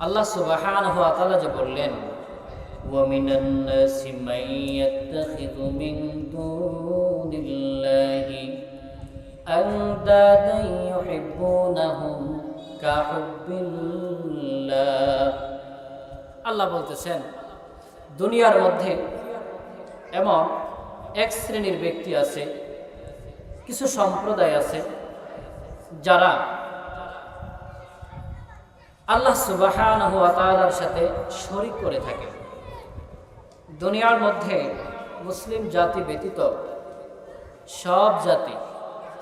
আল্লাহ সুবহানাহু ওয়া তাআলা যে বললেন, ওয়া মিনান নাসি মান ইয়াত্তাখিযু মিন দুনিল্লাহি আনদাদান ইউহিব্বুনাহুম কাহুব্বিল্লাহ। আল্লাহ বলতেছেন, দুনিয়ার মধ্যে এমন এক শ্রেণীর ব্যক্তি আছে, কিছু সম্প্রদায় আছে যারা আল্লাহ সুবহানাহু ওয়া তাআলার সাথে শরীক করে থাকে। দুনিয়ার মধ্যে মুসলিম জাতি ব্যতীত সব জাতি,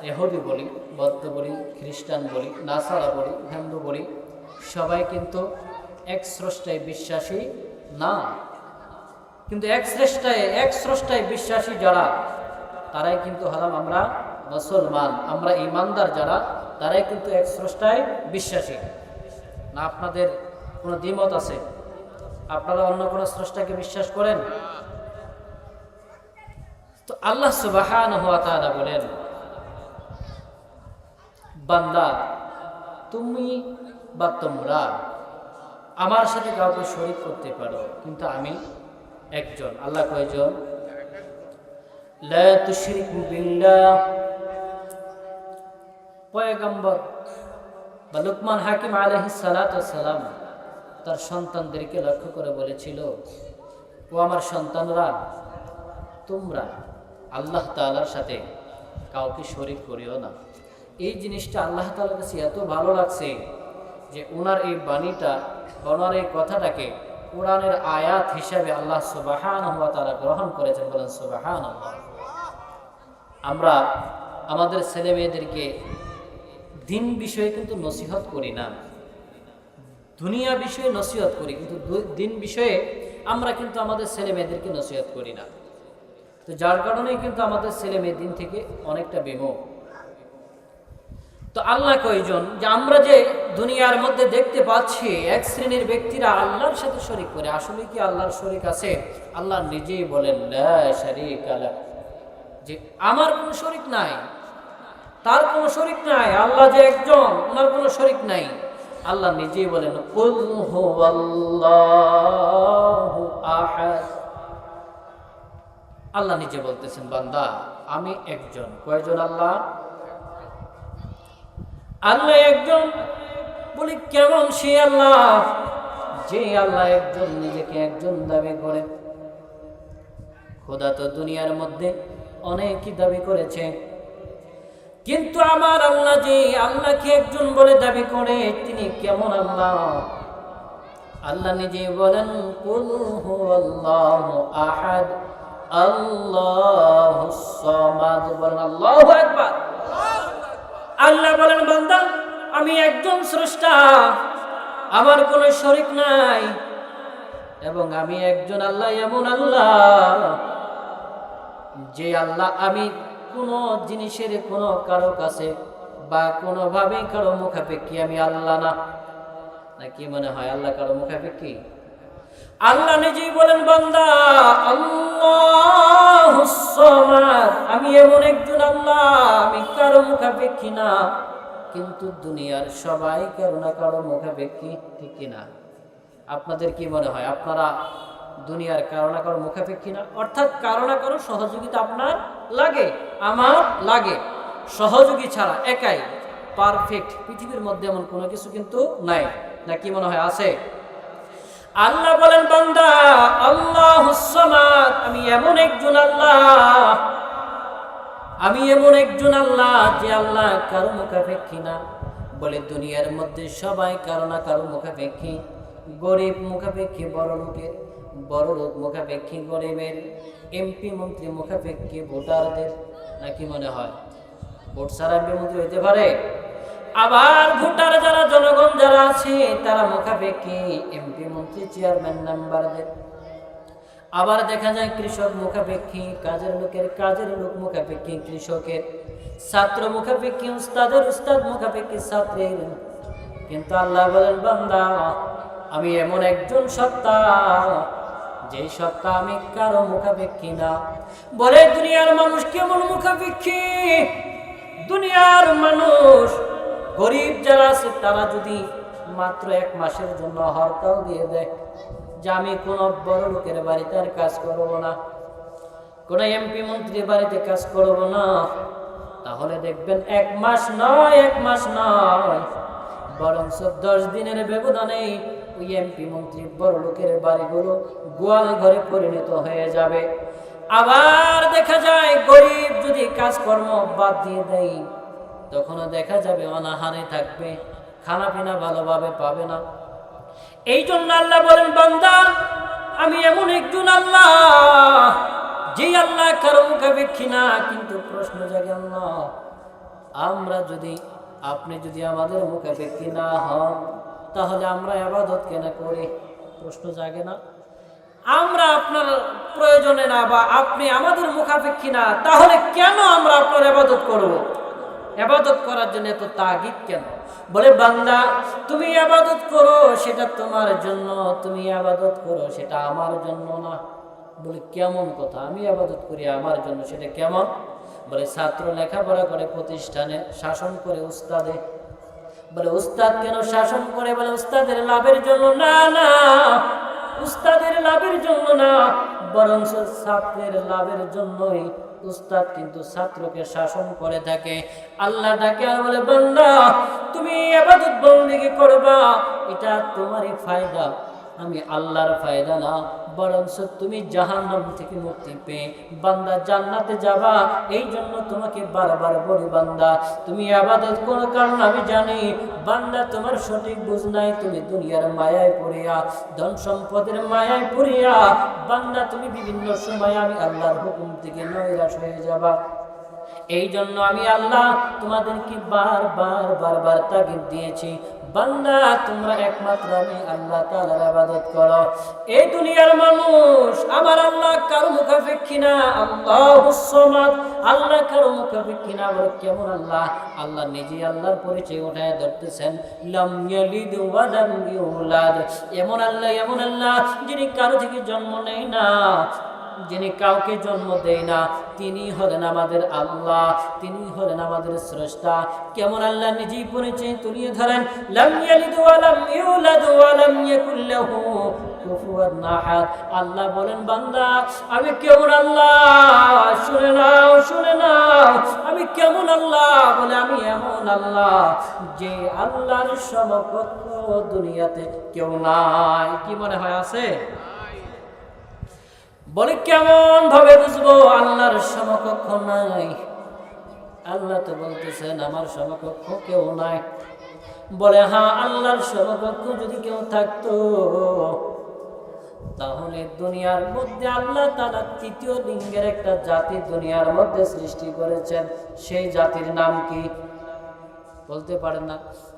ইহুদি বলি, বৌদ্ধ বলি, খ্রিস্টান বলি, নাসারা বলি, হিন্দু বলি, সবাই কিন্তু এক স্রষ্টায় বিশ্বাসী না। কিন্তু এক স্রষ্টায় বিশ্বাসী যারা, তারাই কিন্তু হলাম আমরা মুসলমান, আমরা ঈমানদার যারা, তারাই কিন্তু এক স্রষ্টায় বিশ্বাসী না। আপনাদের কোনো দ্বিমত আছে? আপনারা অন্য কোনো স্রষ্টাকে বিশ্বাস করেন? তো আল্লাহ সুবহানাহু ওয়া তাআলা বলেন, বান্দা তুমি বা তোমরা আমার সাথে কাউকে শরীক করতে পারো, কিন্তু আমি একজন। আল্লাহ কয়জন? লা তুশরিকু বিল্লাহ। পয়গম্বর বা লুকমান হাকিম আলাইহিস সালাতু ওয়াস সালাম তার সন্তানদেরকে লক্ষ্য করে বলেছিল, ও আমার সন্তানরা, তোমরা আল্লাহ তাআলার সাথে কাউকে শরীক করিও না। এই জিনিসটা আল্লাহ তাআলার কাছে এত ভালো লাগছে যে ওনার এই বাণীটা, ওনার এই কথাটাকে কোরআনের আয়াত হিসাবে আল্লাহ সুবহানাহু ওয়া তাআলা গ্রহণ করেছেন। বলেন সুবহানাল্লাহ। আমরা আমাদের ছেলে মেয়েদেরকে দিন বিষয়ে কিন্তু নসিহত করি না, দুনিয়া বিষয়ে নসিহত করি, কিন্তু দিন বিষয়ে আমরা কিন্তু আমাদের ছেলে মেয়েদেরকে নসিহত করি না। তো যার কারণেই কিন্তু আমাদের ছেলে মেয়ে দিন থেকে অনেকটা বিমুখ। তো আল্লাহ কয়জন? যে আমরা যে দুনিয়ার মধ্যে দেখতে পাচ্ছি এক শ্রেণীর ব্যক্তিরা আল্লাহর সাথে শরীক করে। আসলে কি আল্লাহর শরীক আছে? আল্লাহ নিজেই বলেন, লা শারীকা লাহ, যে আমার কোনো শরীক নাই, তার কোনো শরীক নাই। আল্লাহ যে একজন, ওনার কোনো শরীক নাই। আল্লাহ নিজেই বলেন, কুল হুয়াল্লাহু আহাদ। আল্লাহ নিজে বলতেছেন, বান্দা আমি একজন। কয়জন আল্লাহ? আল্লাহ একজন। বলি কেমন সে আল্লাহ? যে আল্লাহ একজন, নিজেকে একজন দাবি করে। খোদা তো দুনিয়ার মধ্যে অনেকই দাবি করেছে, কিন্তু আমার আল্লাহ যে আল্লাহকে একজন বলে দাবি করে, তিনি কেমন আল্লাহ? আল্লাহ নিজে বলেন, কুল হুয়াল্লাহু আহাদ আল্লাহুস সামাদ। বলেন আল্লাহু আকবার। আল্লাহ বলেন, বান্দা আমি একজন স্রষ্টা, আমার কোনো শরীক নাই, এবং আমি একজন আল্লাহ, এমন আল্লাহ যে আল্লাহ আমি কোনো জিনিসের কোনো কারো কাছে বা কোনোভাবে কারো মুখাপেক্ষী আমি আল্লাহ না। নাকি মনে হয় আল্লাহ কারো মুখাপেক্ষী? আল্লাহ নিজেই বলেন, বান্দা আল্লাহুস সামাদ, আমি এমন একজন আল্লাহ, আমি কারো মুখাপেক্ষী না। কিন্তু দুনিয়ার সবাই কারো না কারো মুখাপেক্ষী, ঠিক কিনা? আপনাদের কি মনে হয় আপনারা দুনিয়ার কারো না কারো মুখাপেক্ষী না? অর্থাৎ কারো না কারো সহযোগিতা আপনার লাগে, আমার লাগে। সহযোগী ছাড়া একাই পারফেক্ট পৃথিবীর মধ্যে এমন কোনো কিছু কিন্তু নাই। না কি মনে হয় আছে? আল্লাহ বলেন, বান্দা আল্লাহুস সামাদ, আমি এমন একজন আল্লাহ, আমি এমন একজন আল্লাহ যে আল্লাহ কারো মুখাপেক্ষী না। বলে দুনিয়ার মধ্যে সবাই কারো না কারো মুখাপেক্ষী। গরিব মুখাপেক্ষী বড় লোকের, বড় লোক মুখাপেক্ষী গরিবের, এমপি মন্ত্রী মুখাপেক্ষী ভোটারদের। নাকি মনে হয় ভোট ছাড়া এমপি মন্ত্রী হইতে পারে? আবার ভোটার যারা, জনগণ যারা আছে, তারা মুখাপেক্ষী এমপি মন্ত্রী চেয়ারম্যান মেম্বারদের। আবার দেখা যায় কৃষক মুখাপেক্ষী কাজের লোক মুখাপেক্ষী কৃষকের, ছাত্র মুখাপেক্ষী উস্তাদের, উস্তাদ মুখাপেক্ষী ছাত্রের। কিন্তু আল্লাহ বলেন, বান্দা আমি এমন একজন সত্তা, যে সত্তা আমি কারো মুখাপেক্ষী না। বলে দুনিয়ার মানুষ কেমন মুখাপেক্ষী? দুনিয়ার মানুষ গরিব যারা আছে, তারা যদি মাত্র 1 মাসের জন্য হরতাল দিয়ে দেয় যে আমি কোন বড় লোকের বাড়িতে আর কাজ করব না, কোন এমপি মন্ত্রীর বাড়িতে কাজ করব না, তাহলে দেখবেন 1 মাস নয় বরং 10 দিনের ব্যবধানে ওই এমপি মন্ত্রী বড় লোকের বাড়িগুলো গোয়াল ঘরে পরিণত হয়ে যাবে। আবার দেখা যায় গরিব যদি কাজকর্ম বাদ দিয়ে দেয় তখনও দেখা যাবে অনাহারে থাকবে, খানা পিনা ভালোভাবে পাবে না। এই জন্য আল্লাহ বলেন, বান্দা আমি এমন একজন আল্লাহ যে আল্লাহ কারো মুখাপেক্ষী না। কিন্তু প্রশ্ন জাগে, আল্লাহ আপনি যদি আমাদের মুখাপেক্ষী না হন তাহলে আমরা ইবাদত কেন করি? প্রশ্ন জাগে না? আমরা আপনার প্রয়োজনে না বা আপনি আমাদের মুখাপেক্ষী না, তাহলে কেন আমরা আপনার ইবাদত করব? ইবাদত করার জন্য এত তাগিদ কেন? বলে, বান্দা তুমি ইবাদত করো সেটা তোমার জন্য, তুমি ইবাদত করো সেটা আমার জন্য না। বলে, কেমন কথা? আমি ইবাদত করি আমার জন্য, সেটা কেমন? বলে, ছাত্র লেখাপড়া করে প্রতিষ্ঠানে শাসন করে উস্তাদে। বলে, উস্তাদ কেন শাসন করে? বলে, উস্তাদের লাভের জন্য না, উস্তাদের লাভের জন্য না, বরং ছাত্রের লাভের জন্যই উস্তাদ কিন্তু ছাত্রকে শাসন করে থাকে। আল্লাহ ডাকে আর বলে, বান্দা তুমি ইবাদত বন্দেগী করবা, এটা তোমারই ফায়দা, আমি আল্লাহর ফায়দা না, বরং তুমি জাহান্নাম থেকে মুক্তি পেয়ে বান্দা জান্নাতে যাবা। এই জন্য তোমাকে বারবার বলি, বান্দা তুমি ইবাদত করো, কারণ আমি জানি বান্দা তোমার সঠিক বুঝ নাই। তুমি দুনিয়ার মায়ায় পড়িয়া, ধন সম্পদের মায়ায় পড়িয়া বান্দা তুমি বিভিন্ন সময় আমি আল্লাহর হুকুম থেকে নৈরাশ হয়ে যাবা। এই জন্য আমি আল্লাহ তোমাদেরকে বারবার তাগিদ দিয়েছি, বান্দা তোমরা একমাত্র আমি আল্লাহ তাআলার ইবাদত করো। এই দুনিয়ার মানুষ আমার আল্লাহ কারো মুখাপেক্ষী না, আল্লাহুস সামাদ, আল্লাহ কারো মুখাপেক্ষী না। বলে, কেমন আল্লাহ? আল্লাহ নিজেই আল্লাহর পরিচয় উঠায় ধরতেছেন, লাম ইয়ালিদ ওয়া লাম ইউলাদ। এমন আল্লাহ যিনি কারো থেকে জন্ম নেয় না, যিনি কাউকে জন্ম দেয় না, তিনি হলেন আমাদের আল্লাহ, তিনি হলেন আমাদের স্রষ্টা। কেমন আল্লাহ নিজেই পরিচয় তুলিয়ে ধরেন, লাম ইয়ালিদ ওয়া লাম ইউলাদ ওয়া লাম ইয়াকুল লাহু কুফুয়ান আহাদ। আল্লাহ বলেন, বান্দা আমি কেমন আল্লাহ, শুনে নাও আমি কেমন আল্লাহ। বলে, আমি এমন আল্লাহ যে আল্লাহর সমকক্ষ দুনিয়াতে কেউ নাই। কি মনে হয় আছে? বলে, কেমন ভাবে বুঝবো আল্লাহর সমকক্ষ নাই? আল্লাহ তো বলতেছেন আমার সমকক্ষ কেউ নাই। বলে, হ্যাঁ, আল্লাহর সমকক্ষ যদি কেউ থাকতো তাহলে দুনিয়ার মধ্যে আল্লাহ তাআলা তৃতীয় লিঙ্গের একটা জাতি দুনিয়ার মধ্যে সৃষ্টি করেছেন। সেই জাতির নাম কি? বলতে পারেন না?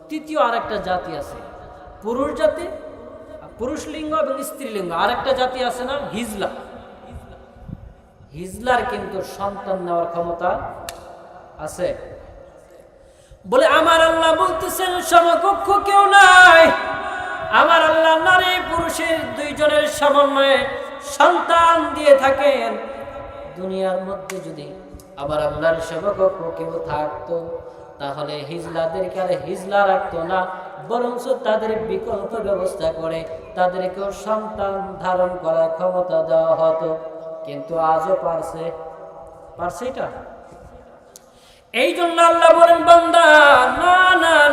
তৃতীয় আরেকটা জাতি আছে, পুরুষ জাতি, পুরুষ লিঙ্গ এবং স্ত্রীলিঙ্গ। আরেকটা জাতি আছে না, হিজলা। হিজলার কিন্তু সন্তান নেওয়ার ক্ষমতা আছে। বলে, আমার আল্লাহ বলতেছেন সমকক্ষ কেউ নাই। আমার আল্লাহ নারী পুরুষের দুইজনের সমন্বয়ে সন্তান দিয়ে থাকেন। দুনিয়ার মধ্যে যদি আবার আল্লাহর সমকক্ষ কেউ থাকতো তাহলে হিজলাদেরকে আর হিজলা রাখতো না, বরং তাদের বিকল্প ব্যবস্থা করে তাদেরকেও সন্তান ধারণ করার ক্ষমতা দেওয়া হতো। কিন্তু আজও পারছে এটা? এই জন্য আল্লাহ বলেন, বান্দা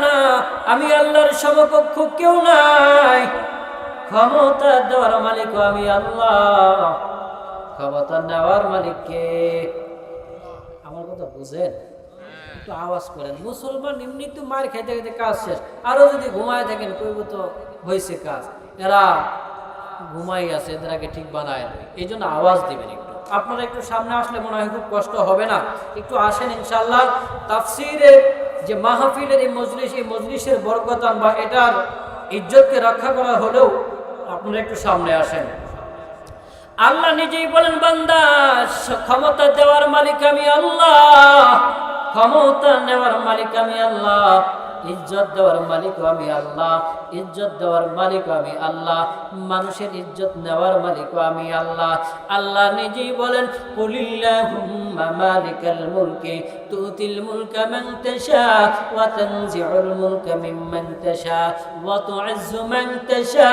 না, আমি আল্লাহর সমকক্ষ কেউ নাই। ক্ষমতা দেওয়ার মালিক আমি আল্লাহ, ক্ষমতা নেওয়ার মালিক কে? আমার কথা বুঝেন? একটু আওয়াজ করেন। মুসলমান এমনি তো মার খাইতে খাইতে কাজ শেষ, আরো যদি ঘুমায় থাকেন কইব তো হয়েছে কাজ, এরা ঘুমাই আছে, এদেরকে ঠিক বানায়। এই জন্য আওয়াজ দিবেন একটু। আপনারা একটু সামনে আসলে মনে হয় খুব কষ্ট হবে না। একটু আসেন ইনশাআল্লাহ। তাফসীরের যে মাহফিলের এই মজলিসের বরকতান বা এটার ইজ্জতকে রক্ষা করা হলেও আপনারা একটু সামনে আসেন। আল্লাহ নিজেই বলেন, বান্দা ক্ষমতা দেওয়ার মালিক আমি আল্লাহ, ক্ষমতা নেওয়ার মালিক আমি আল্লাহ। ইজ্জত দেওয়ার মালিক আমি আল্লাহ, ইজ্জত দেওয়ার মালিক আমি আল্লাহ, মানুষের ইজ্জত নেওয়ার মালিক আমি আল্লাহ। আল্লাহ নিজেই বলেন, কুলিল্লাহুম্মা মালিকাল মুলকি তুতিল মুলকা মান তাশা ওয়া তানজিউল মুলকা মিম্মান তাশা ওয়া তুইজ্জু মান তাশা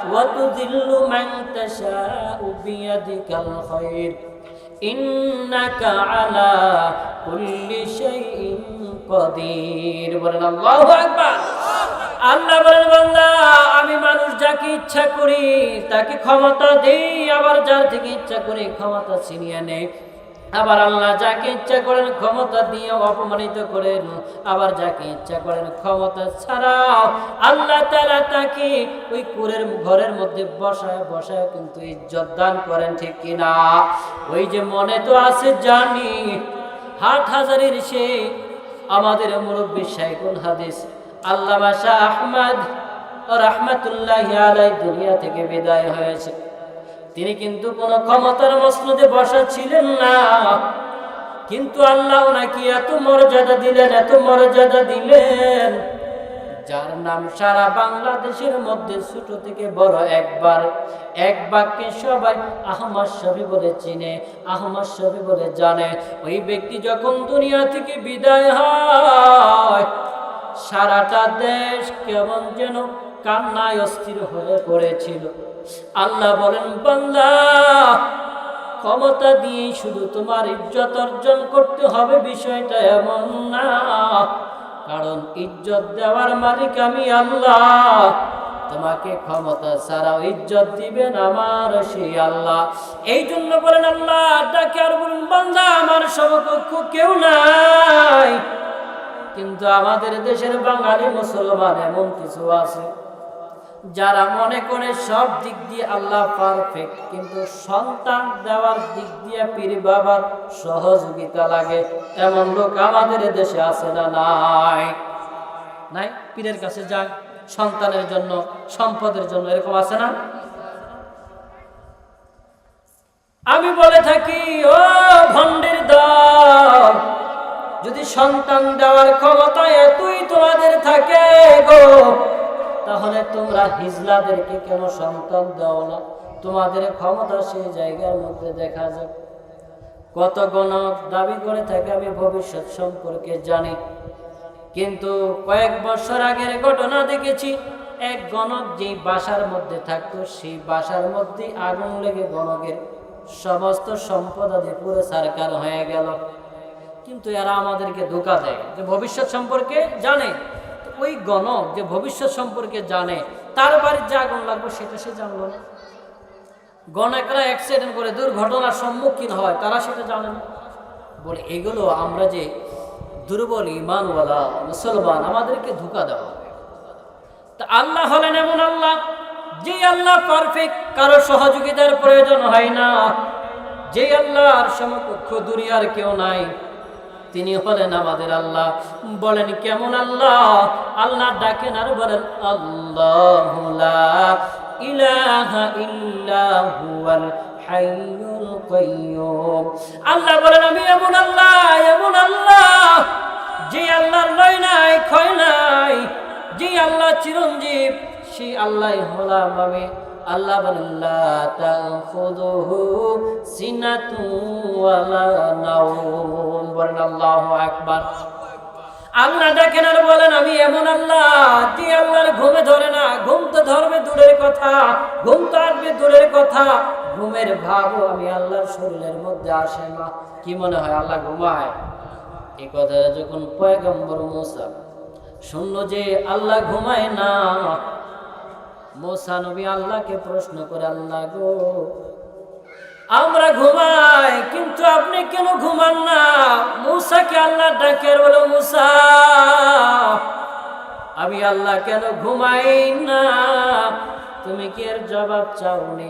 ওয়া তুযিল্লু মান তাশা বিয়াদিকাল খায়র ইন্নাকা আলা কুল্লি শাইইন কাদির। বলেন আল্লাহু আকবার। আল্লাহ বলেন, বান্দা আমি মানুষ যাকে ইচ্ছা করি তাকে ক্ষমতা দেই, আবার যার থেকে ইচ্ছা করি ক্ষমতা ছিনিয়ে নেই। আবার আল্লাহ যাকে ইচ্ছা করেন ক্ষমতা দিয়ে অপমানিত করেন, আবার যাকে ইচ্ছা করেন ক্ষমতা ছাড়াও আল্লাহ তাআলা তাকে ওই কুরের ঘরের মধ্যে বসায় বসায় কিন্তু ইজ্জত দান করেন, ঠিক কিনা? ওই যে মনে তো আছে জানি, হাটহাজারীর সে আমাদের মুরব্বী শাইখুল হাদিস আল্লামা শাহ আহমদ রাহমাতুল্লাহি আলাইহি দুনিয়া থেকে বিদায় হয়েছে। তিনি কিন্তু কোনো ক্ষমতার মসনদে বসা ছিলেন না, কিন্তু আল্লাহ ওনাকে এত মর্যাদা দিলেন, এত মর্যাদা দিলেন, যার নাম সারা বাংলাদেশের মধ্যে ছোট থেকে বড় এক বাক্যে সবাই আহমদ শফি বলে চিনে, আহমদ শফি বলে জানে। ওই ব্যক্তি যখন দুনিয়া থেকে বিদায় হয়, সারাটা দেশ কেমন যেন কান্নায় অস্থির হয়ে পড়েছিল। আল্লাহ বলেন, বান্দা ক্ষমতা দিয়ে শুধু তোমার ইজ্জত অর্জন করতে হবে বিষয়টা এমন না, কারণ ইজ্জত দেওয়ার মালিক আমি আল্লাহ। তোমাকে ক্ষমতা ছাড়াও ইজ্জত দিবেন আমার সেই আল্লাহ। এই জন্য বলেন আল্লাহ ডাকে আর বলেন, বান্দা আমার সমকক্ষ কেউ নাই। কিন্তু আমাদের দেশের বাঙালি মুসলমান এমন কিছু আছে যারা মনে করে সব দিক দিয়ে আল্লাহ পারফেক্ট, কিন্তু সন্তান দেওয়ার দিক দিয়ে পীর বাবার সহযোগিতা লাগে। এমন লোক আমাদের দেশে আছে না? নাই নাই? পীরের কাছে যায় সন্তানের জন্য, সম্পদের জন্য, এরকম আছে না? আমি বলে থাকি, ও ভণ্ডের দল, যদি সন্তান দেওয়ার ক্ষমতা এতই তোমাদের থাকে গো, তাহলে তোমরা হিজলাদেরকে কেন সন্তান দাও না? তোমাদের ক্ষমতা সেই জায়গার মধ্যে দেখা যাবে। কত গণক দাবি করে থাকে আমি ভবিষ্যৎ সম্পর্কে জানি, কিন্তু কয়েক বছর আগের ঘটনা দেখেছি, এক গণক যেই বাসার মধ্যে থাকতো সেই বাসার মধ্যে আগুন লেগে গণকের সমস্ত সম্পদাদি পুরো সারকার হয়ে গেল। কিন্তু এরা আমাদেরকে ধোঁকা দেয় যে ভবিষ্যৎ সম্পর্কে জানে। ওই গণক যে ভবিষ্যৎ সম্পর্কে জানে, তার বাড়ির যে আগুন লাগবে সেটা সে জানলো না। গণকরা অ্যাক্সিডেন্ট করে দুর্ঘটনার সম্মুখীন হয়, তারা সেটা জানে না। বলে এগুলো আমরা যে দুর্বল ঈমানওয়ালা মুসলমান, আমাদেরকে ধোঁকা দেওয়া। তা আল্লাহ হলেন এমন আল্লাহ, যে আল্লাহ পারফেক্ট, কারো সহযোগিতার প্রয়োজন হয় না, যে আল্লাহর সমকক্ষ দুনিয়ার কেউ নাই, তিনি হলেন আমাদের আল্লাহ। বলেন কেমন আল্লাহ? আল্লাহ ডাকেন আর বলেন, আল্লাহু লা ইলাহা ইল্লা হুয়াল হাইয়ুল কাইয়্যুম। আল্লাহ বলেন আমি এমন আল্লাহ, এমন আল্লাহ, যে আল্লাহর লয় নাই, ক্ষয় নাই, যে আল্লাহ চিরঞ্জীব, সেই আল্লাহ হলাম আমি। আল্লাহ বলেন লা তাখুযুহু সিনাতুন ওয়ালা নাওম। বলেন আল্লাহু আকবার। আল্লাহ দেখেন আর বলেন আমি এমন আল্লাহ, যে আল্লাহর ঘুমে ধরে না। ঘুম তো ধরবে দূরের কথা, ঘুম তো আসবে দূরের কথা, ঘুমের ভাবও আমি আল্লাহর শরীরের মধ্যে আসে না। কি মনে হয় আল্লাহ ঘুমায়? এই কথাটা যখন পয়গম্বর মুসা শুনল যে আল্লাহ ঘুমায় না, মুসা নবী আল্লাহকে প্রশ্ন করে, আল্লাহ গো, আমরা ঘুমাই কিন্তু আপনি কেন ঘুমান না? মুসাকে আল্লাহ ডাকে আর বলে, মুসা আমি আল্লাহ কেন ঘুমাই না? তুমি কি এর জবাব চাওনি?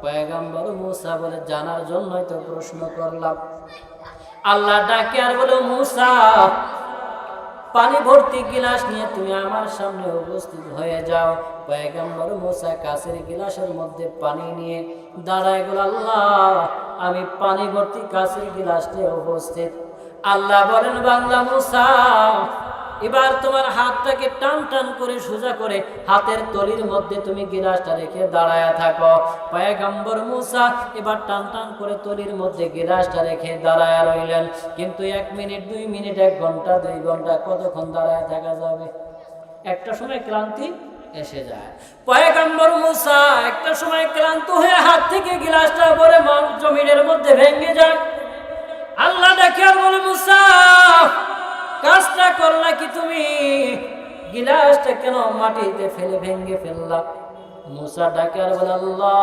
পয়গম্বর মুসা বলে, জানার জন্যই তো প্রশ্ন করলাম। আল্লাহ ডাকে আর বলে, মুসা পানি ভর্তি গিলাস নিয়ে তুমি আমার সামনে উপস্থিত হয়ে যাও। পয়গম্বর মুসা কাছের গিলাসের মধ্যে পানি নিয়ে দাঁড়ায় গেল। আল্লাহ আমি পানি ভর্তি কাছের গিলাস নিয়ে উপস্থিত। আল্লাহ বলেন, বাংলা মুসা এবার তোমার হাতটাকে টান টান করে সোজা করে হাতের তলির মধ্যে তুমি গিলাসটা রেখে দাঁড়ায়া থাকো। পয়গম্বর মূসা এবার টান টান করে তলির মধ্যে গিলাসটা রেখে দাঁড়ায়া রইলেন। কিন্তু 1 মিনিট 2 মিনিট 1 ঘন্টা 2 ঘন্টা কতক্ষণ দাঁড়ায়া থাকা যাবে? একটা সময় ক্লান্তি এসে যায়। পয়গম্বর মূসা একটা সময় ক্লান্ত হয়ে হাত থেকে গিলাসটা পরে জমিনের মধ্যে ভেঙে যায়। আল্লাহ দেখে আর বলে, মূসা কাজটা করলা কি তুমি? গিলাসটা কেন মাটিতে ফেলে ভেঙে ফেললা? মূসা ডাকে আর বলে, আল্লাহ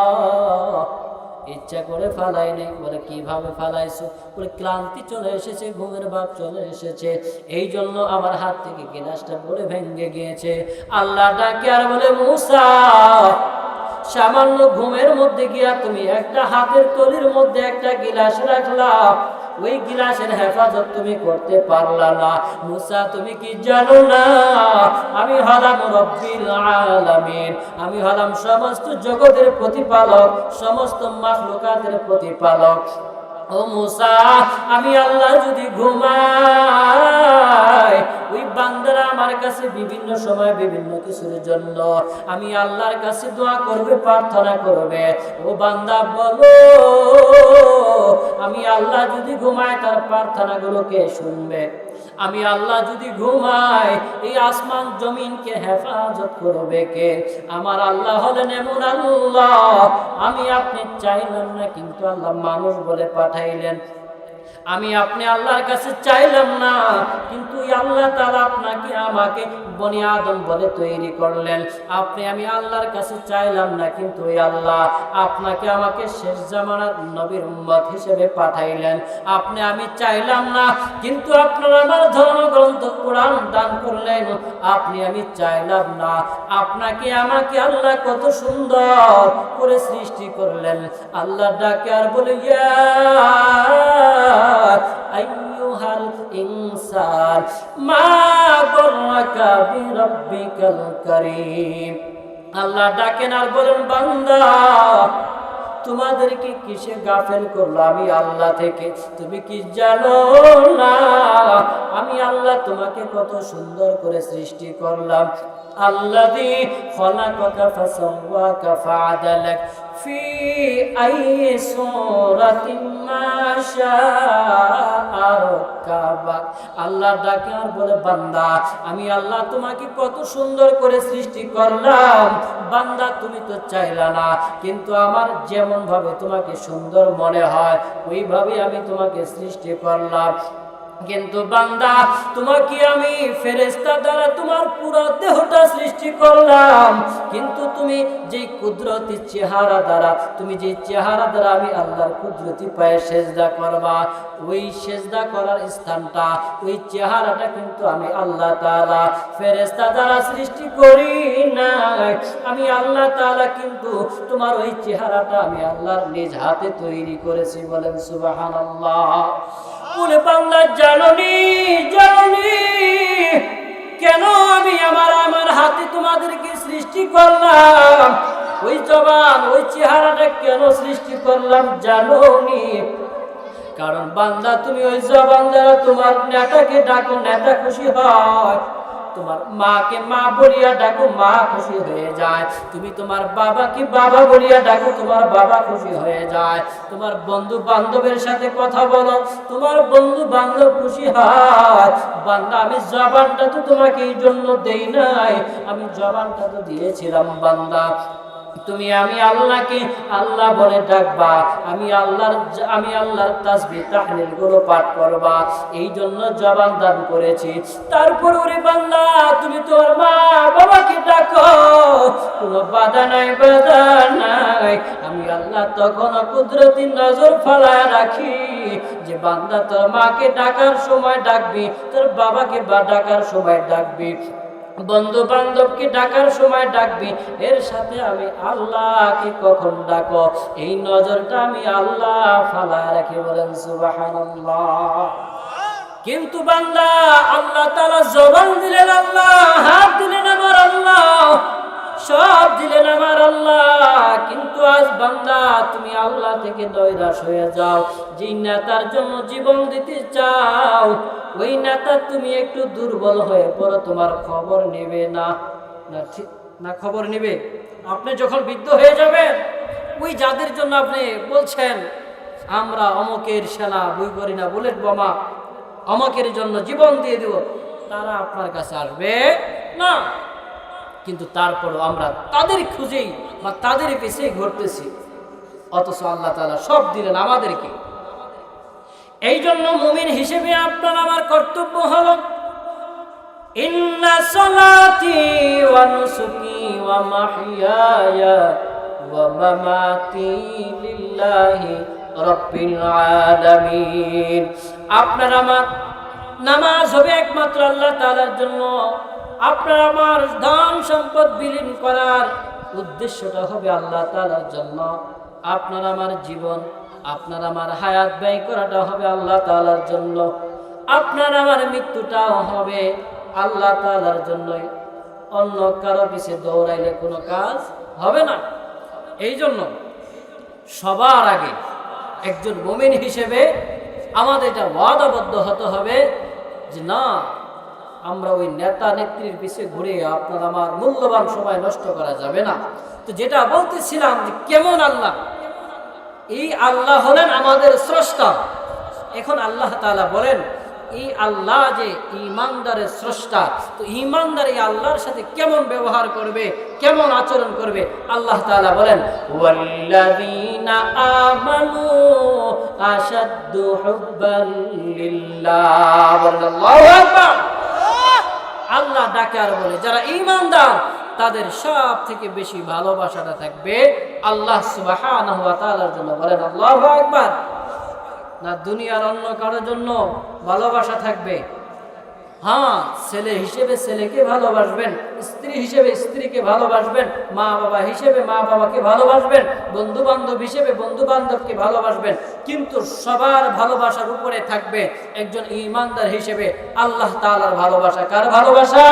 ইচ্ছা করে ফালাই নেই। বলে, কিভাবে ফালাইছো? বলে, ক্লান্তি চলে এসেছে, ঘুমের ভাব চলে এসেছে, এই জন্য আমার হাত থেকে গিলাসটা পড়ে ভেঙে গিয়েছে। আল্লাহ ডাকে আর বলে, মূসা সামান্য ঘুমের মধ্যে গিয়া তুমি একটা হাতের তলির মধ্যে একটা গিলাস রাখলা, ওই গিলাসের হেফাজত তুমি করতে পারলা না। মূসা তুমি কি জানো না আমি হলাম রব্বিল আলামিন, আমি হলাম সমস্ত জগতের প্রতিপালক, সমস্ত মাখলুকাতের প্রতিপালক। ও মূসা আমি আল্লাহ যদি ঘুমাই, ওই বান্দারা আমার কাছে বিভিন্ন সময় বিভিন্ন কিছুর জন্য আমি আল্লাহর কাছে দোয়া করবে, প্রার্থনা করবে। ও বান্দা বলো, আমি আল্লাহ যদি ঘুমাই তার প্রার্থনাগুলোকে শুনবে? আমি আল্লাহ যদি ঘুমাই এই আসমান জমিনকে হেফাজত করবে কে? আমার আল্লাহ হলেন এমন আল্লাহ, আমি আপনি চাইলাম না কিন্তু আল্লাহ মানুষ বলে পাঠাইলেন। আমি আপনি আল্লাহর কাছে চাইলাম না কিন্তু আল্লাহ তাআলা আপনাকে আমাকে বনি আদম বলে তৈরি করলেন। আপনি আমি আল্লাহর কাছে চাইলাম না কিন্তু ওই আল্লাহ আপনাকে আমাকে শেষ জামানার নবীর উম্মত হিসেবে পাঠাইলেন। আপনি আমি চাইলাম না কিন্তু আপনারা আমার ধর্মগ্রন্থ কোরআন দান করলেন। আপনি আমি চাইলাম না, আপনাকে আমাকে আল্লাহ কত সুন্দর করে সৃষ্টি করলেন। আল্লাহ ডাকে আর বলে, ইয়া আইয়ুহাল ইনসান মা গররাকা বিরাব্বিকাল কারীম। আল্লাহ ডাকেন আর বলেন, বান্দা তোমাদেরকে কিসে গাফেল করলো আমি আল্লাহ থেকে? তুমি কি জানো না আমি আল্লাহ তোমাকে কত সুন্দর করে সৃষ্টি করলাম? আল্লাযী খলাকাকা ফাসাওয়াকা ফাআদালাক ফি আইয়ি সূরাতিন মা শাআ রাকাবাক। আল্লাহ ডাকে আর বলে, বান্দা আমি আল্লাহ তোমাকে কত সুন্দর করে সৃষ্টি করলাম। বান্দা তুমি তো চাইলা না কিন্তু আমার যেমন ভাবে তোমাকে সুন্দর মনে হয় ওইভাবে আমি তোমাকে সৃষ্টি করলাম। কিন্তু বান্দা তোমাকে আমি ফেরেশতা দ্বারা তোমার পুরো দেহটা সৃষ্টি করলাম, কিন্তু তুমি যে কুদরতি চেহারা দ্বারা, তুমি যে চেহারা দ্বারা আমি আল্লাহর কুদরতি পায়ে সেজদা করবা, ওই সেজদা করার স্থানটা, ওই চেহারাটা কিন্তু আমি আল্লাহ তাআলা ফেরেশতা দ্বারা সৃষ্টি করি নাই। আমি আল্লাহ তাআলা কিন্তু তোমার ওই চেহারাটা আমি আল্লাহর নিজ হাতে তৈরি করেছি। বলেন সুবহানাল্লাহ। বলে, বাংলা জাননি জাননি কেন আমি আমার হাতে তোমাদেরকে সৃষ্টি করলাম? ওই জবান ওই চেহারাটা কেন সৃষ্টি করলাম জানোনি? কারণ বান্দা তুমি ওই জবান দ্বারা তোমার নেতাকে ডাকো, নেতা খুশি হয়। তোমার মাকে মা বলিয়া ডাকো, মা খুশি হয়ে যায়। তুমি তোমার বাবাকে বাবা বলিয়া ডাকো, তোমার বাবা খুশি হয়ে যায়। তোমার বন্ধু বান্ধবের সাথে কথা বলো, তোমার বন্ধু বান্ধব খুশি হয়। বান্দা আমি জবানটা তো তোমাকে এই জন্য দেই নাই, আমি জবানটা তো দিয়েছিলাম বান্দা তুমি আমি আল্লাহকে আল্লাহ বলে ডাকবা, আমি আল্লাহর তাসবিহ তাহলিল গুলো পাঠ করবা, এই জন্য জবান দান করেছি। তারপর ওরে বান্দা তুমি তোমার মা বাবাকে ডাকো, কোনো বাধা নাই, বাধা নাই। আমি আল্লাহ তখন কুদরতি নজর ফেলায় রাখি যে বান্দা তোর মাকে ডাকার সময় ডাকবি, তোর বাবাকে ডাকার সময় ডাকবি, বন্ধু বান্ধবকে ডাকার সময় ডাকবি, এর সাথে আমি আল্লাহকে কখন ডাকো এই নজরটা আমি আল্লাহ ফালা রাখি। বলেন সুবহানাল্লাহ। কিন্তু বান্দা আল্লাহ তাআলা জবান দিলেন আল্লাহ, হাত দিলেন আমার আল্লাহ, সব দিলেন আমার আল্লাহ, কিন্তু আজ বান্দা তুমি আল্লাহ থেকে নৈরাশ হয়ে যাও। যে নেতার জন্য জীবন দিতে চাও, ওই নেতা তুমি একটু দুর্বল হয়ে পড়ো, তোমার খবর নেবে না। না খবর নেবে? আপনি যখন বৃদ্ধ হয়ে যাবেন, ওই যাদের জন্য আপনি বলছেন আমরা অমকের সেনা বই করি না, বুলেট বোমা, অমকের জন্য জীবন দিয়ে দেব, তারা আপনার কাছে আসবে না। কিন্তু তারপরও আমরা তাদের খুঁজেই বা তাদের পিছেই ঘুরতেছি, অথচ আল্লাহ তাআলা সব দিলেন আমাদেরকে। এই জন্য মুমিন হিসেবে আপনার আমার কর্তব্য হলো ইন্না সালাতি ওয়া নুসুকি ওয়া মাহইয়ায়া ওয়া মামাতি লিল্লাহি রাব্বিল আলামিন। আপনার আমার নামাজ হবে একমাত্র আল্লাহ তাআলার জন্য। আপনার আমার ধন সম্পদ বিলীন করার উদ্দেশ্যটা হবে আল্লাহ তাআলার জন্য। আপনার আমার জীবন, আপনার আমার হায়াত ব্যয় করাটা হবে আল্লাহ তাআলার জন্য। আপনার আমার মৃত্যুটাও হবে আল্লাহ তাআলার জন্যই। অন্য কারো পিছে দৌড়াইলে কোনো কাজ হবে না। এই জন্য সবার আগে একজন মুমিন হিসেবে আমাদের এটা ওয়াদাবদ্ধ হতে হবে যে না, আমরা ওই নেতা নেত্রীর পিছিয়ে ঘুরে আপনার আমার মূল্যবান সময় নষ্ট করা যাবে না। তো যেটা বলতেছিলাম যে কেমন আল্লাহ, এই আল্লাহ হলেন আমাদের স্রষ্টা। এখন আল্লাহ তাআলা বলেন এই আল্লাহ যে ঈমানদারের স্রষ্টা, তো ঈমানদার এই আল্লাহর সাথে কেমন ব্যবহার করবে, কেমন আচরণ করবে, আল্লাহ তাআলা বলেন ওয়াল্লাযীনা আমানু আশাদ্দু হুব্বান লিল্লাহ। আল্লাহু আকবার। আল্লাহ ডাকে আর বলে যারা ঈমানদার তাদের সব থেকে বেশি ভালোবাসাটা থাকবে আল্লাহ সুবহানাহু ওয়া তাআলার জন্য। বলেন আল্লাহু আকবার। না দুনিয়ার অন্য কারোর জন্য ভালোবাসা থাকবে। হ্যাঁ, ছেলে হিসেবে ছেলেকে ভালোবাসবেন, স্ত্রী হিসেবে স্ত্রীকে ভালোবাসবেন, মা বাবা হিসেবে মা বাবাকে ভালোবাসবেন, বন্ধু বান্ধব হিসেবে বন্ধু বান্ধবকে ভালোবাসবেন, কিন্তু সবার ভালোবাসার উপরে থাকবে একজন ঈমানদার হিসেবে আল্লাহ তাআলার ভালোবাসা। কার ভালোবাসা?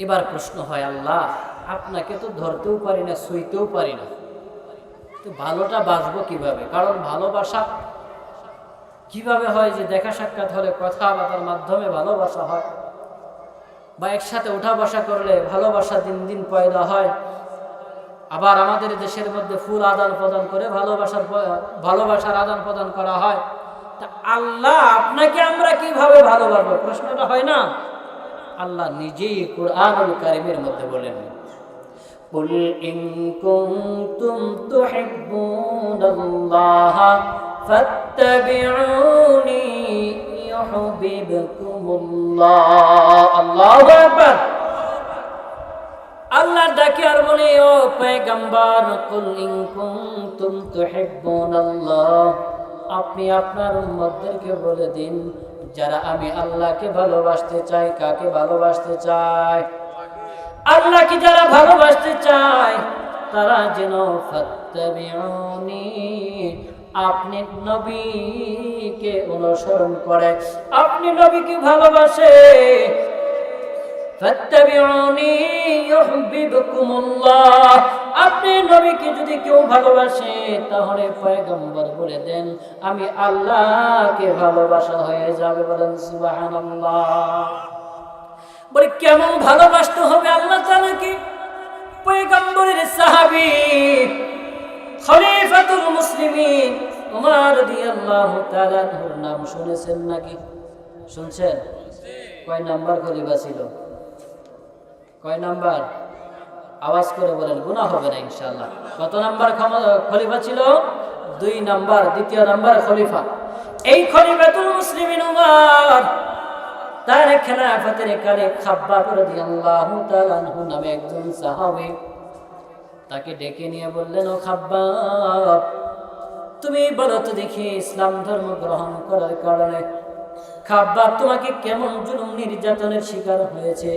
এবার প্রশ্ন হয়, আল্লাহ আপনাকে তো ধরতেও পারি না, ছুঁইতেও পারি না, তো ভালোটা বাসবো কিভাবে? কারণ ভালোবাসা কিভাবে হয় যে দেখা সাক্ষাৎ হলে কথাবার্তার মাধ্যমে ভালোবাসা হয়, বা একসাথে উঠা বসা করলে ভালোবাসা দিন দিন পয়দা হয়। আবার আমাদের দেশের মধ্যে ফুল আদান প্রদান করে ভালোবাসার আদান প্রদান করা হয়। তা আল্লাহ আপনাকে আমরা কিভাবে ভালোবাসবো? প্রশ্নটা হয় না? আল্লাহ নিজেই কুরআনুল কারীমের মধ্যে বলেন قل إن كنتم تحبون الله فاتبعوني يحببكم الله। الله أكبر। আল্লাহ ডাকে আর বলে ও পয়গম্বর, কুল ইন কুনতুম তুহিব্বুনাল্লাহ, আপনি আপনার উম্মতদেরকে বলে দিন যারা আমি আল্লাহকে ভালোবাসতে চাই। কাকে ভালোবাসতে চাই? আল্লাহকে যারা ভালোবাসতে চায় তারা যেন ফাত্তাবিউনি, আপনি নবীকে অনুসরণ করে, আপনি নবীকে ভালোবাসে। ফাত্তাবিউনি ইউহিব্বুকুমুল্লাহ, আপনি নবীকে যদি কেউ ভালোবাসে তাহলে পয়গম্বর বলে দেন আমি আল্লাহকে ভালোবাসা হয়ে যাবে। বলেন সুবহানাল্লাহ। বলে কেমন ভালোবাসতে হবে আল্লাহ তাআলাকে? পয়গম্বরের সাহাবী খলিফাতুল মুসলিমিন ওমর রাদিয়াল্লাহু তাআলা আনহুর নাম শুনেছেন নাকি? শুনছেন? কয় নাম্বার খলিফা ছিল? কয় নাম্বার? আওয়াজ করে বলেন, গুনাহ হবে না ইনশাআল্লাহ। কত নাম্বার খলিফা ছিল? 2 নাম্বার, দ্বিতীয় নাম্বার খলিফা। এই খলিফাতুল মুসলিমিন ওমর, তার খেলাফতের কালে খাব্বাব রাদিয়াল্লাহু তাআলা আনহু নামে একজন সাহাবী তাকে ডেকে নিয়ে বললেন, ও খাব্বাব, তুমি বলো তো দেখি ইসলাম ধর্ম গ্রহণ করার কারণে খাব্বাব তোমাকে কেমন জুলুম নির্যাতনের শিকার হয়েছে,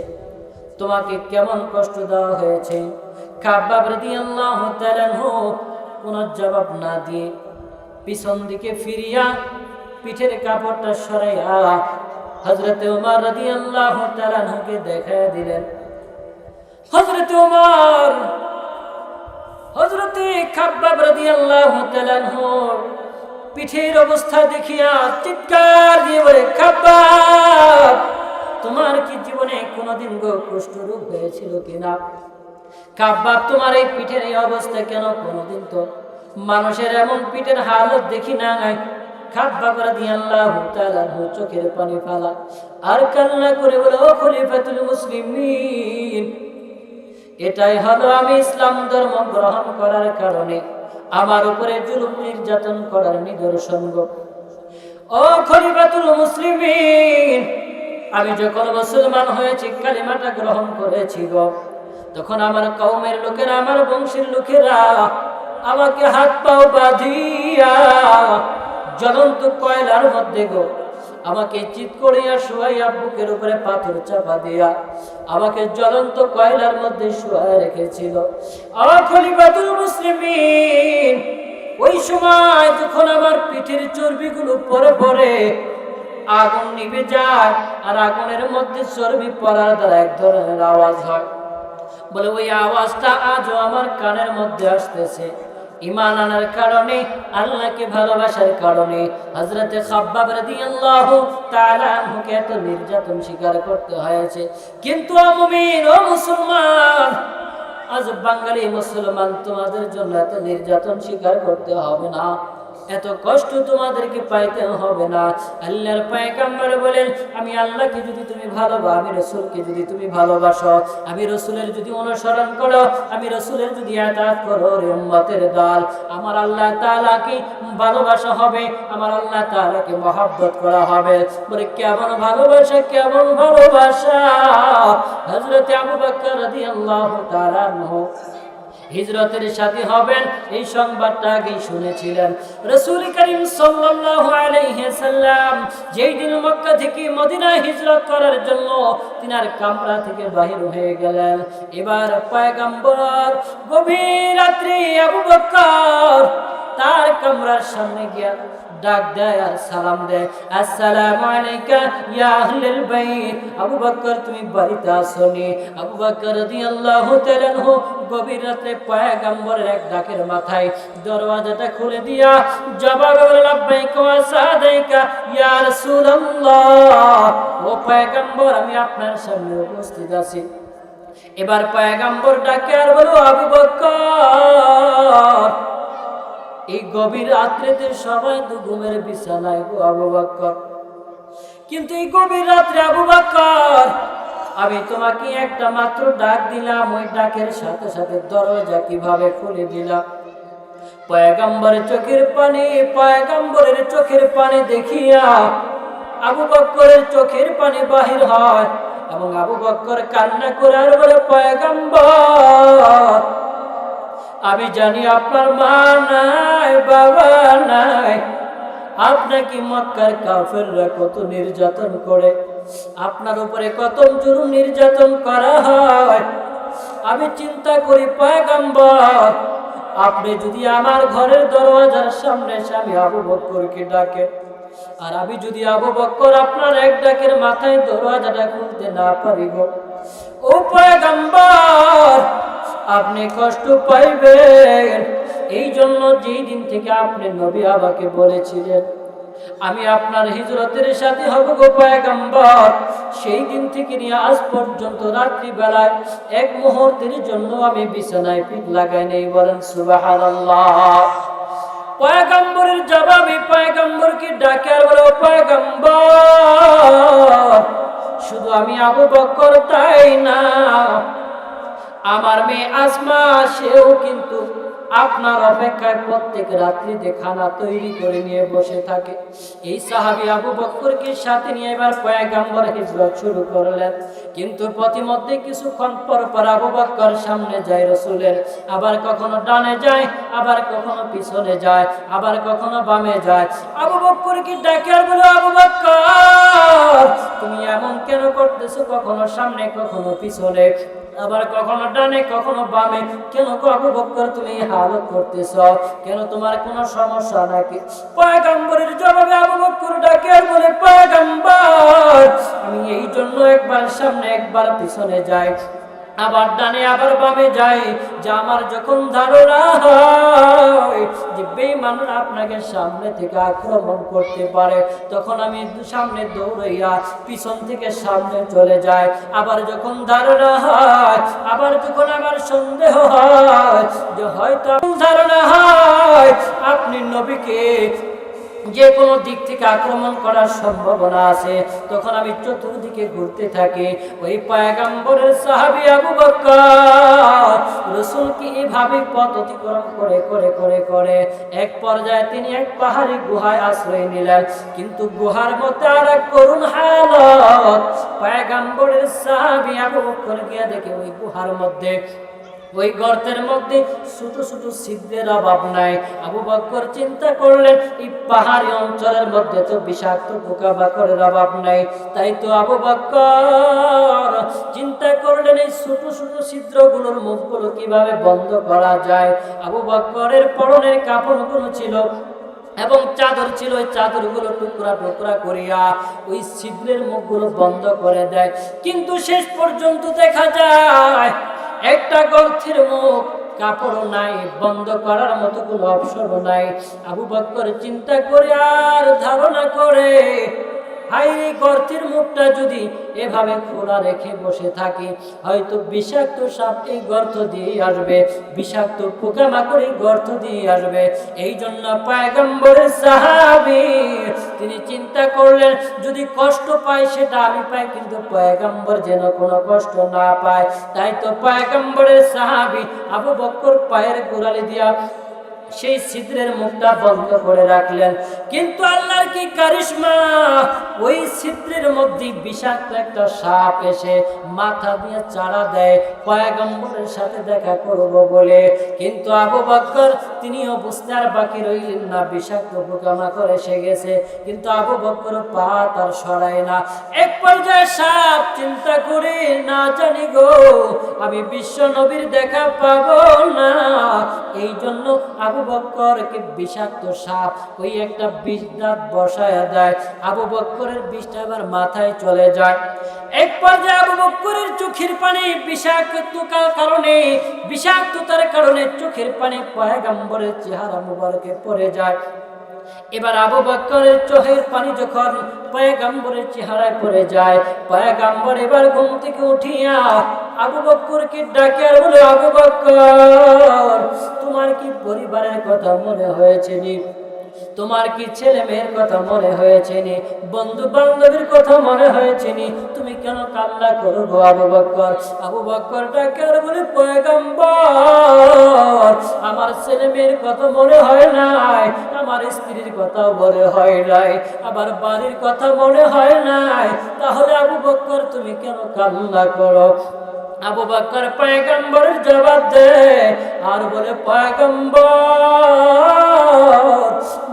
তোমাকে কেমন কষ্ট দেওয়া হয়েছে? খাব্বাব রাদিয়াল্লাহু তাআলা আনহু কোনো জবাব না দিয়ে পিছন দিকে ফিরিয়া পিঠের কাপড়টা সরাইয়া হযরত ওমর রাদিয়াল্লাহু তাআলা আনহুকে দেখায় দিলেন। হযরত ওমর হযরত খাব্বাব রাদিয়াল্লাহু তাআলা আনহুর পিঠের অবস্থা দেখিয়া চিৎকার দিয়ে বলে, খাব্বাব, তোমার কি জীবনে কোনোদিন কুষ্ঠরোগ হয়েছিল কিনা? খাব্বাব, তোমার এই পিঠের এই অবস্থা কেন? কোনোদিন তো মানুষের এমন পিঠের হালত দেখি নাই। খাব্বাব রাদিয়াল্লাহু তাআলা চোখের পানি ফেলা আর কান্না করে বলে, ও খলিফাতুল মুসলিমিন, এটাই হলো আমি ইসলাম ধর্ম গ্রহণ করার কারণে আমার উপরে জুলুম নির্যাতন করার নিদর্শন গো। ও খলিফাতুল মুসলিমিন, আমি যখন মুসলমান হয়েছি, কালিমাটা গ্রহণ করেছি গো, তখন আমার কওমের লোকেরা, আমার বংশের লোকেরা আমাকে হাত পাও বাঁধিয়া জ্বলন্ত কয়লার মধ্যে গো আমাকে চিৎ করিয়া শুয়াইয়া বুকের উপরে পাথর চাপা দিয়া আমাকে জ্বলন্ত কয়লার মধ্যে শুয়ায় রেখেছিল। খলিফাতুল মুসলিমিন, ওই সময় যখন আমার পিঠের চর্বিগুলো পরে পরে আগুন নিভে যায়, আর আগুনের মধ্যে চর্বি পড়ার দ্বারা এক ধরনের আওয়াজ হয়, বলে ওই আওয়াজটা আজও আমার কানের মধ্যে আসতেছে। ঈমান আনার কারণে, আল্লাহকে ভালোবাসার কারণে হযরত খাব্বাব রাদিয়াল্লাহু তাআলা আনহুকে এত নির্যাতন স্বীকার করতে হয়েছে। কিন্তু মুমিন ও মুসলমান, আজ বাঙালি মুসলমান, তোমাদের জন্য এত নির্যাতন স্বীকার করতে হবে না, এত কষ্ট তোমাদেরকে পাইতে হবে না। আল্লাহর পয়গম্বর বলেন, আমি আল্লাহকে যদি তুমি ভালোবাসো, আমি রাসূলকে যদি তুমি ভালোবাসো, আমি রাসূলের যদি অনুসরণ করো, আমি রাসূলের যদি ইতাআত করো, রে উম্মতের দল, আমার আল্লাহ তাআলাকে ভালোবাসা হবে, আমার আল্লাহ তাআলাকে মহব্বত করা হবে। বলে কেমন ভালোবাসা, কেমন ভালোবাসা! হযরত আবু বকর রাদিয়াল্লাহু তাআলা আনহু হিজরতের সাথী হবেন, এই সংবাদটা আগেই শুনেছিলেন। রাসূল করিম সাল্লাল্লাহু আলাইহি সাল্লাম যেই দিন মক্কা থেকে মদিনায় হিজরত করার জন্য তিনার কামরা থেকে বাহির হয়ে গেলেন, এবার পয়গম্বর গভীর রাত্রে আবু বকর তার কামরার সামনে গিয়া ডাক দেয় আর সালাম দেয়, আসসালামু আলাইকা ইয়া আহলাল বাইত। আবু বকর, তুমি বাড়িতে আসোনি? আবু বকর রাদিয়াল্লাহু তাআলা আনহু গভীর রাতে পয়গম্বরের এক ডাকের মাথায় দরওয়াজাটা খুলে দিয়া জবাবে বলে, লাব্বাইকা ওয়া সাদাইকা ইয়া রাসূলুল্লাহ, ও পয়গম্বর, আমি আপনার সামনে উপস্থিত আছি। এবার পয়গম্বর ডাকে আর বলো, আবু বকর, এই গভীর রাত্রিতে সবাই তো ঘুমের বিছানায় গো আবু বকর, কিন্তু এই গভীর রাত্রে আবু বকর, আমি তোমাকে একটা মাত্র ডাক দিলাম, ওই ডাকের সাথে সাথে দরজা কিভাবে খুলে দিলাম? পয়গম্বরের চোখের পানি দেখিয়া আবু বকরের চোখের পানি বাহির হয় এবং আবু বকর কান্না করে আর বলে, পয়গম্বর, আমি জানি আপনার মা নাই, বাবা নাই, আপনাকে মক্কার কাফেররা কত নির্যাতন করে, আপনার উপরে কত জুলুম নির্যাতন করা হয়। আমি চিন্তা করি পয়গম্বর, আপনি যদি আমার ঘরের দরওয়াজার সামনে আমি আবু বকরকে ডাকে, আর আমি যদি আবু বকর আপনার এক ডাকের মাথায় দরওয়াজাটা খুলতে না পারি গো, ও পয়গম্বর, আপনি কষ্ট পাইবেন। এই জন্য যেই দিন থেকে আপনি নবী আমাকে বলেছিলেন আমি আপনার হিজরতের সাথে হব গো পয়গম্বর, সেই দিন থেকে নিয়ে আজ পর্যন্ত রাত্রি বেলায় এক মুহূর্তের জন্য আমি বিছানায় পিঠ লাগাই নেই। বলেন সুবহানাল্লাহ। পয়গম্বরের জবাবে পয়গম্বরকে ডাকে আর বলে, পয়গম্বর, শুধু আমি আবু বকর তাই না, আমার মেয়ে আসমা, সেও কিন্তু আপনার অপেক্ষায় প্রত্যেক রাত্রিতে খানা তৈরি করে নিয়ে বসে থাকে। এই সাহাবী আবু বকরকে সাথে নিয়ে এবার পয়গম্বর হিজরত শুরু করলেন। কিন্তু পথিমধ্যে কিছুক্ষণ পর পর আবু বকর সামনে যায় রাসূলের, আবার কখনো ডানে যায়, আবার কখনো পিছনে যায়, আবার কখনো বামে যায়। আবু বকরকে ডাকে আর বলে, আবু বকর, তুমি এমন কেন করতেছো? কখনো সামনে কখনো পিছনে। আবার কখনো ডানে কখনো বামে। কেন গো আবু বকর তুমি এই হালত করতেছ? কেন তোমার কোনো সমস্যা নাকি? পয়গম্বরের জবাবে আবু বকর ডাকে আর বলে, পয়গম্বর, আমি এই জন্য একবার সামনে একবার পিছনে যাই, আবার ডানে আবার বামে যাই, যে আমার যখন ধারণা হয় যে বেঈমানরা আপনাকে সামনে থেকে আক্রমণ করতে পারে, তখন আমি সামনে দৌড়াইয়া পিছন থেকে সামনে চলে যাই। আবার যখন ধারণা হয়, আবার যখন আমার সন্দেহ হয় যে হয়তো ধারণা হয় আপনি নবীকে যে কোনো দিক থেকে আক্রমণ করার সম্ভাবনা আছে, তখন আমি চতুর্দিকে ঘুরতে থাকি। ওই পয়গম্বরের সাহাবী আবু বকর রাসূলকে এভাবে পথ অতিক্রম করে করে করে করে এক পর্যায়ে তিনি এক পাহাড়ি গুহায় আশ্রয় নিলেন। কিন্তু গুহার মধ্যে আর এক করুণ হালত। পয়গম্বরের সাহাবী আবু বকর গিয়ে দেখে ওই গুহার মধ্যে, ওই গর্তের মধ্যে ছোট ছোট ছিদ্রের অভাব নাই। আবু বকর চিন্তা করলেন, এই পাহাড়ি অঞ্চলের মধ্যে তো বিষাক্ত পোকামাকড়ের অভাব নাই। তাই তো আবু বকর চিন্তা করলেন, এই ছোট ছোট ছিদ্রগুলোর মুখগুলো কিভাবে বন্ধ করা যায়। আবু বকরের পরনের কাপড়গুলো ছিল এবং চাদর ছিল, ওই চাদরগুলো টুকরা টুকরা করিয়া ওই ছিদ্রের মুখগুলো বন্ধ করে দেয়। কিন্তু শেষ পর্যন্ত দেখা যায় একটা গর্তের মুখ কাপড় নাই, বন্ধ করার মতো কোনো অপশন নাই। আবু বকর চিন্তা করে আর ধারণা করে, হাই এই গর্তের মুখটা যদি এভাবে খোলা রেখে বসে থাকি, হয়তো বিষাক্ত সাপ এই গর্ত দিয়ে আসবে, বিষাক্ত পোকামাকড় এই গর্ত দিয়ে আসবে। এই জন্য পয়গম্বরের সাহাবী তিনি চিন্তা করলেন, যদি কষ্ট পায় সেটা আমি পাই, কিন্তু পয়গম্বর যেন কোনো কষ্ট না পায়। তাই তো পয়গম্বরের সাহাবী আবু বকর পায়ের গোড়ালি দিয়া সেই ছিদ্রের মুখটা বন্ধ করে রাখলেন। কিন্তু আল্লাহর কি কারিশমা, ওই ছিদ্রের মধ্যে বিষাক্ত একটা সাপ এসে মাথা দিয়ে চাড়া দেয় পয়গম্বরের সাথে দেখা করব বলে। কিন্তু আবু বকর তিনিও বুঝতে আর বাকি রইলেন না, বিষাক্ত পোকামাকড় এসে গেছে, কিন্তু আবু বকর পা তার সরায় না। এক পর্যায়ে সাপ চিন্তা করে, না জানি গো আমি বিশ্ব নবীর দেখা পাবো না। এই জন্য আবু বকরকে বিষাক্ত সাপ ওই একটা বিষ দাঁত বসায় দেয়। আবু বকরের বিষটা আবার মাথায় চলে যায়। এক পর্যায়ে আবু বকরের চোখের পানি বিষাক্ততার কারণে চোখের পানি পয়গম্বরের চেহারা মুবারকে পড়ে যায়। এবার আবু বকরের চোখের পানি যখন পয়গম্বরের চেহারায় পড়ে যায়, পয়গম্বর এবার ঘুম থেকে উঠিয়া আবু বকরকে ডাকে আর বলে, আবু বকর, তোমার কি পরিবারের কথা মনে হয়েছে নি? তোমার কি ছেলে মেয়ের কথা মনে হয়েছে নি? বন্ধু বান্ধবের কথা মনে হয়েছে নি? তুমি কেন কান্না করো গো আবু বকর? আবু বকর ডাকে আর বলে, পয়গম্বর, আমার ছেলে মেয়ের কথা মনে হয় নাই, আমার স্ত্রীর কথাও মনে হয় নাই, আবার বাড়ির কথা মনে হয় নাই। তাহলে আবু বকর তুমি কেন কান্না করো? আবু বকর পয়গম্বরের জবাব দেয় আর বলে, পয়গম্বর,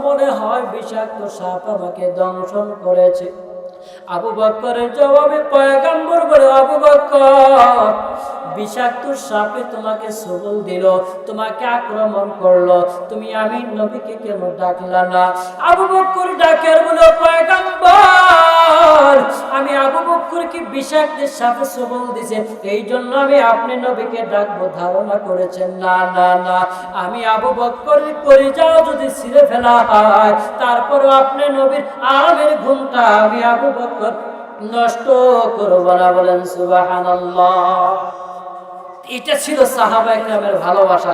মনে হয় বিষাক্ত সাপ আমাকে দংশন করেছে। আবু বকরের জবাবে পয়গম্বর বলে, আবু বকর, বিষাক্ত সাপে তোমাকে সবল দিল, তোমাকে আক্রমণ করলো, তুমি আমি নবীকে কেন ডাকলা না? আবু বকর ডাকে আর বলে, পয়গম্বর, আমি আবু বকরকে বিষাক্ত সাপে সবল দিছে, এই জন্য আমি আপনি নবীকে ডাকবো ধারণা করেছেন? না না না, আমি আবু বকরের পরিচয় যদি ছিঁড়ে ফেলা হয়, তারপরও আপনি নবীর আরামের ঘুমটা আমি আবু বকর নষ্ট করব না। বলেন সুবহানাল্লাহ। এটা ছিল সাহাবা ইকরামের ভালোবাসা।